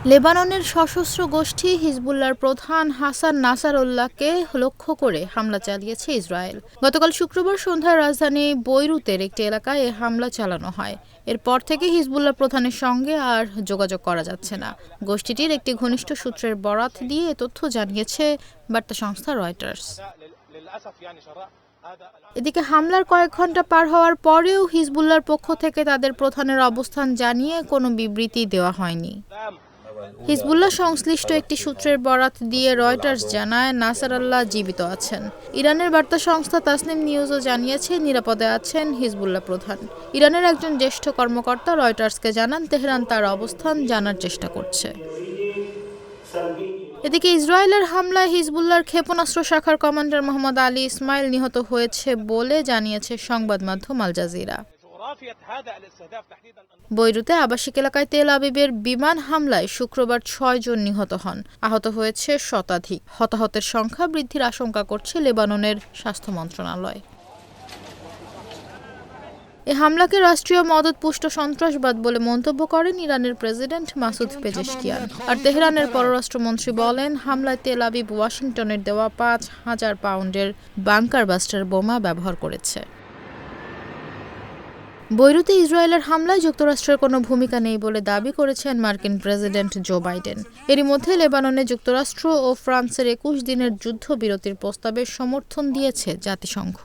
লেবাননের সশস্ত্র গোষ্ঠী হিজবুল্লাহর প্রধান হাসান নাসারুল্লাহকে লক্ষ্য করে হামলা চালিয়েছে ইসরায়েল। গতকাল শুক্রবার সন্ধ্যায় রাজধানী বৈরুতের একটি এলাকায় এ হামলা চালানো হয়। এরপর থেকে হিজবুল্লাহ প্রধানের সঙ্গে আর যোগাযোগ করা যাচ্ছে না। গোষ্ঠীটির একটি ঘনিষ্ঠ সূত্রের বরাত দিয়ে এ তথ্য জানিয়েছে বার্তা সংস্থা রয়টার্স। এদিকে হামলার কয়েক ঘণ্টা পার হওয়ার পরেও হিজবুল্লাহর পক্ষ থেকে তাদের প্রধানের অবস্থান জানিয়ে কোনো বিবৃতি দেওয়া হয়নি। হিজবুল্লাহ সংশ্লিষ্ট একটি সূত্রের বরাত দিয়ে রয়টার্স জানায় নাসারাল্লাহ জীবিত আছেন। ইরানের বার্তা সংস্থা তাসনিম নিউজও জানিয়েছে নিরাপদে আছেন হিজবুল্লাহ প্রধান। ইরানের একজন জ্যেষ্ঠ কর্মকর্তা রয়টার্সকে জানান তেহরান তার অবস্থান জানার চেষ্টা করছে। এদিকে ইসরায়েলের হামলায় হিজবুল্লাহর ক্ষেপণাস্ত্র শাখার কমান্ডার মোহাম্মদ আলী ইসমাইল নিহত হয়েছে বলে জানিয়েছে সংবাদ মাধ্যম আল জাজিরা। বৈরুতে আবাসিক এলাকায় তেল আবিবের বিমান হামলায় শুক্রবার ৬ জন নিহত হন, আহত হয়েছে শতাধিক। হতাহতের সংখ্যা বৃদ্ধির আশঙ্কা করছে লেবাননের স্বাস্থ্য মন্ত্রণালয়। এ হামলাকে রাষ্ট্রীয় মদতপুষ্ট সন্ত্রাসবাদ বলে মন্তব্য করেন ইরানের প্রেসিডেন্ট মাসুদ পেজেশকিয়ান। আর তেহরানের পররাষ্ট্রমন্ত্রী বলেন হামলায় তেল আবিব ওয়াশিংটনের দেওয়া ৫,০০০ পাউন্ডের বাংকার বাস্টার বোমা ব্যবহার করেছে। বৈরুতে ইসরায়েলের হামলায় যুক্তরাষ্ট্রের কোনো ভূমিকা নেই বলে দাবি করেছেন মার্কিন প্রেসিডেন্ট জো বাইডেন। এরই মধ্যে লেবাননে যুক্তরাষ্ট্র ও ফ্রান্সের ২১ দিনের যুদ্ধবিরতির প্রস্তাবে সমর্থন দিয়েছে জাতিসংঘ।